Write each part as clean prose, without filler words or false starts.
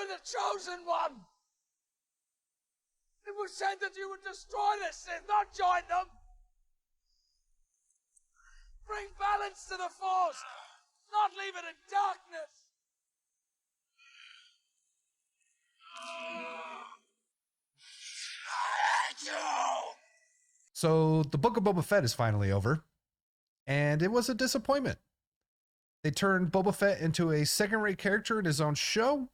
were the chosen one. It was said that you would destroy the Sith, not join them. Bring balance to the Force, not leave it in darkness. So the Book of Boba Fett is finally over, and it was a disappointment. They turned Boba Fett into a second-rate character in his own show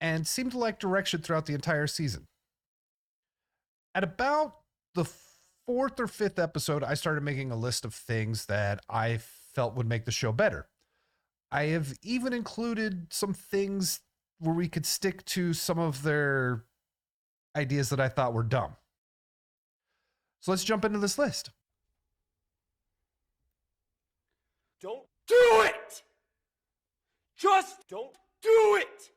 and seemed to lack direction throughout the entire season. At about the fourth or fifth episode, I started making a list of things that I felt would make the show better. I have even included some things where we could stick to some of their ideas that I thought were dumb. So let's jump into this list. Don't do it! Just don't do it!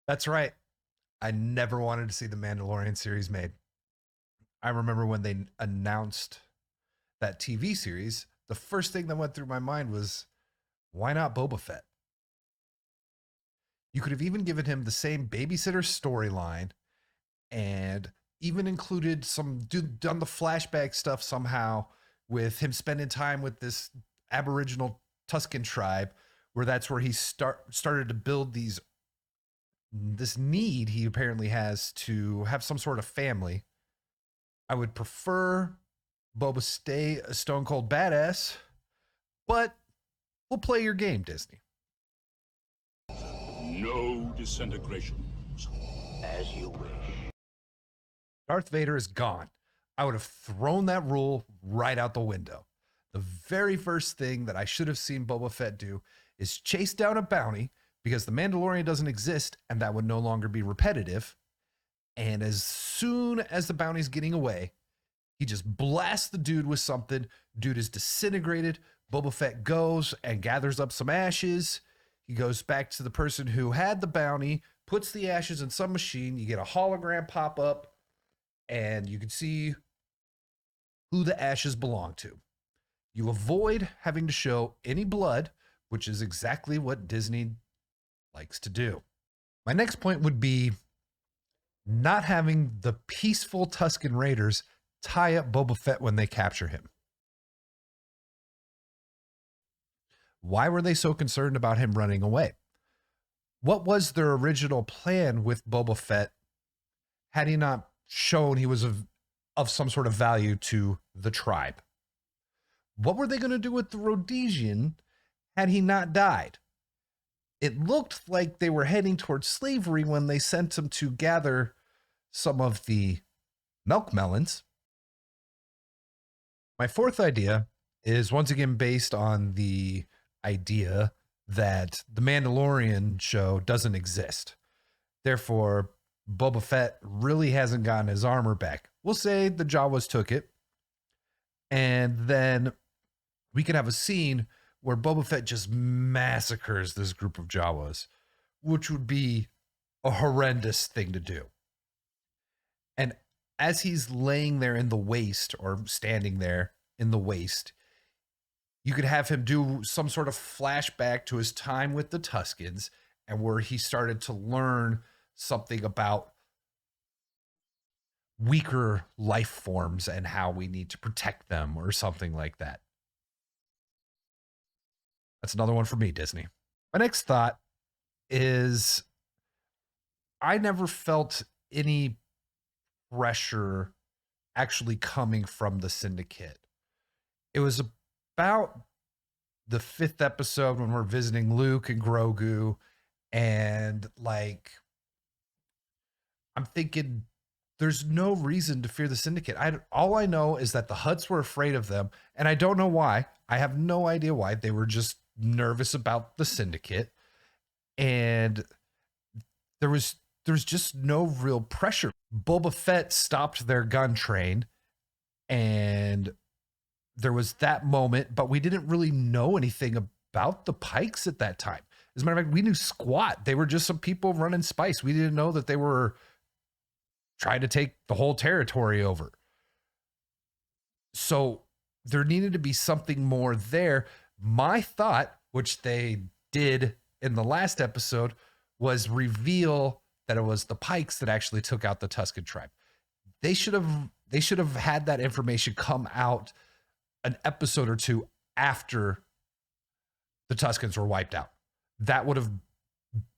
That's right. I never wanted to see the Mandalorian series made. I remember when they announced that TV series, the first thing that went through my mind was, why not Boba Fett? You could have even given him the same babysitter storyline and even included done the flashback stuff somehow with him spending time with this Aboriginal Tuscan tribe, where that's where he started to build this need he apparently has to have some sort of family. I would prefer Boba stay a stone cold badass, but we'll play your game, Disney. No disintegrations. As you wish. Darth Vader is gone. I would have thrown that rule right out the window. The very first thing that I should have seen Boba Fett do is chase down a bounty, because the Mandalorian doesn't exist and that would no longer be repetitive. And as soon as the bounty's getting away, he just blasts the dude with something. Dude is disintegrated. Boba Fett goes and gathers up some ashes. He goes back to the person who had the bounty, puts the ashes in some machine. You get a hologram pop up, and you can see who the ashes belong to. You avoid having to show any blood, which is exactly what Disney likes to do. My next point would be not having the peaceful Tuskan Raiders tie up Boba Fett when they capture him. Why were they so concerned about him running away? What was their original plan with Boba Fett had he not shown he was of some sort of value to the tribe? What were they going to do with the Rhodesian had he not died? It looked like they were heading towards slavery when they sent him to gather some of the milk melons. My fourth idea is once again based on the idea that the Mandalorian show doesn't exist. Therefore, Boba Fett really hasn't gotten his armor back. We'll say the Jawas took it, and then we can have a scene where Boba Fett just massacres this group of Jawas, which would be a horrendous thing to do. And as he's laying there in the waste, or standing there in the waste, you could have him do some sort of flashback to his time with the Tuskens, and where he started to learn something about weaker life forms and how we need to protect them, or something like that. That's another one for me, Disney. My next thought is I never felt any pressure actually coming from the Syndicate. It was about the fifth episode when we're visiting Luke and Grogu, and I'm thinking there's no reason to fear the Syndicate. All I know is that the Hutts were afraid of them, and I don't know why. I have no idea why. They were just nervous about the Syndicate, and there was just no real pressure. Boba Fett stopped their gun train, and there was that moment, but we didn't really know anything about the Pikes at that time. As a matter of fact, we knew squat. They were just some people running spice. We didn't know that they were trying to take the whole territory over. So there needed to be something more there. My thought, which they did in the last episode, was reveal that it was the Pikes that actually took out the Tuscan tribe. They should have had that information come out an episode or two after the Tuscans were wiped out. That would have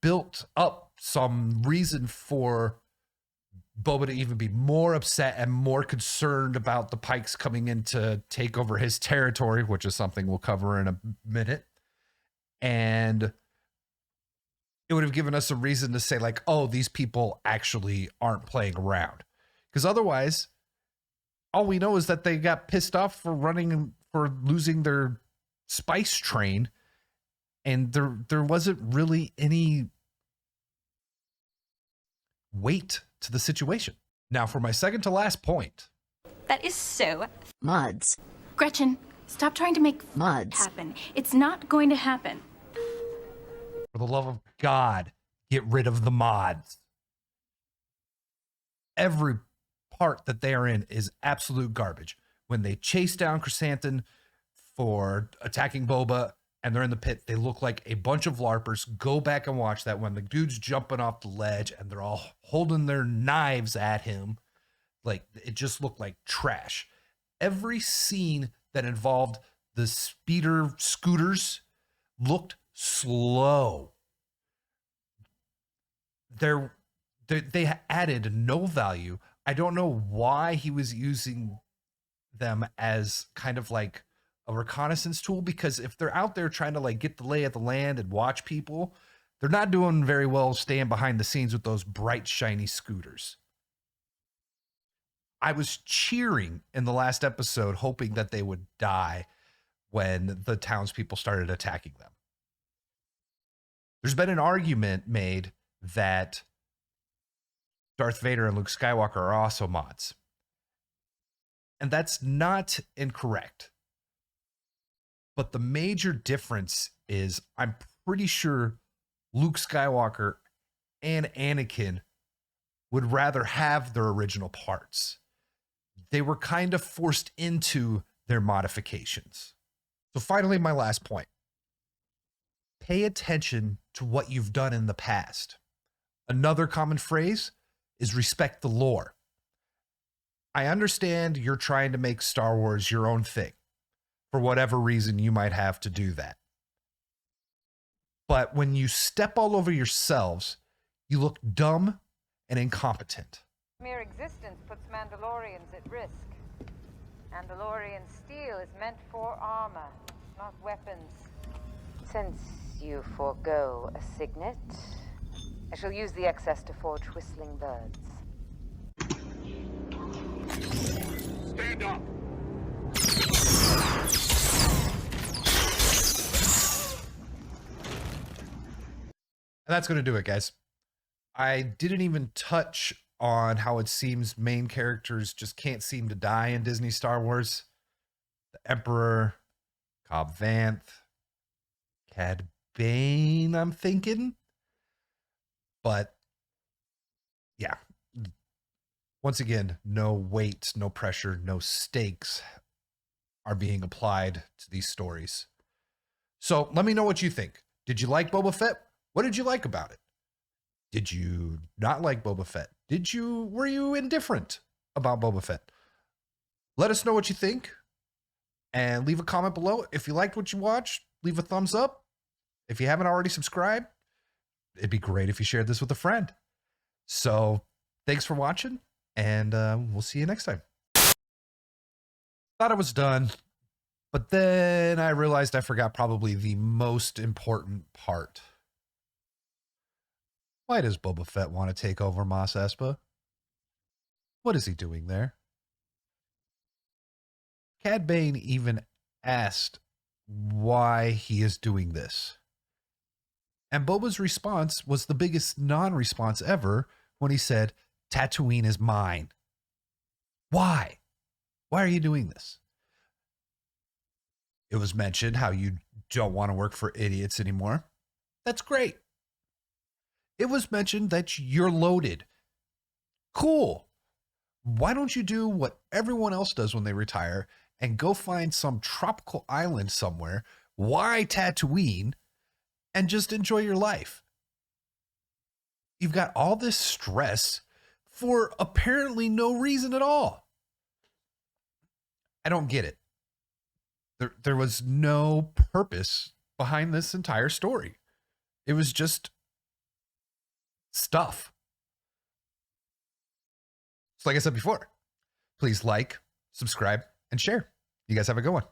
built up some reason for Boba to even be more upset and more concerned about the Pikes coming in to take over his territory, which is something we'll cover in a minute. And it would have given us a reason to say, like, oh, these people actually aren't playing around. Because otherwise, all we know is that they got pissed off for losing their spice train. And there wasn't really any weight to the situation. Now, for my second to last point. That is so... Muds. Gretchen, stop trying to make Muds happen. It's not going to happen. For the love of God, get rid of the mods. Every part that they are in is absolute garbage. When they chase down Chrysanthemum for attacking Boba and they're in the pit, they look like a bunch of LARPers. Go back and watch that when the dude's jumping off the ledge and they're all holding their knives at him. Like, it just looked like trash. Every scene that involved the speeder scooters looked slow. They added no value. I don't know why he was using them as kind of like a reconnaissance tool, because if they're out there trying to like get the lay of the land and watch people, they're not doing very well staying behind the scenes with those bright, shiny scooters. I was cheering in the last episode, hoping that they would die when the townspeople started attacking them. There's been an argument made that Darth Vader and Luke Skywalker are also mods. And that's not incorrect. But the major difference is I'm pretty sure Luke Skywalker and Anakin would rather have their original parts. They were kind of forced into their modifications. So finally, my last point. Pay attention to what you've done in the past. Another common phrase is respect the lore. I understand you're trying to make Star Wars your own thing. For whatever reason you might have to do that. But when you step all over yourselves, you look dumb and incompetent. Mere existence puts Mandalorians at risk. Mandalorian steel is meant for armor, not weapons. Since you forego a signet, I shall use the excess to forge whistling birds. Stand up! And that's going to do it, guys. I didn't even touch on how it seems main characters just can't seem to die in Disney Star Wars. The Emperor, Cobb Vanth, Cad Bane, I'm thinking. But yeah, once again, no weight, no pressure, no stakes are being applied to these stories. So let me know what you think. Did you like Boba Fett? What did you like about it? Did you not like Boba Fett? Were you indifferent about Boba Fett? Let us know what you think and leave a comment below. If you liked what you watched, leave a thumbs up. If you haven't already subscribed, it'd be great if you shared this with a friend. So thanks for watching, and we'll see you next time. Thought I was done, but then I realized I forgot probably the most important part. Why does Boba Fett want to take over Mos Espa? What is he doing there? Cad Bane even asked why he is doing this. And Boba's response was the biggest non-response ever when he said, Tatooine is mine. Why? Why are you doing this? It was mentioned how you don't want to work for idiots anymore. That's great. It was mentioned that you're loaded. Cool. Why don't you do what everyone else does when they retire and go find some tropical island somewhere? Why Tatooine? And just enjoy your life. you've got all this stress for apparently no reason at all. I don't get it. There was no purpose behind this entire story. It was just stuff. So like I said before, please like, subscribe, and share. You guys have a good one.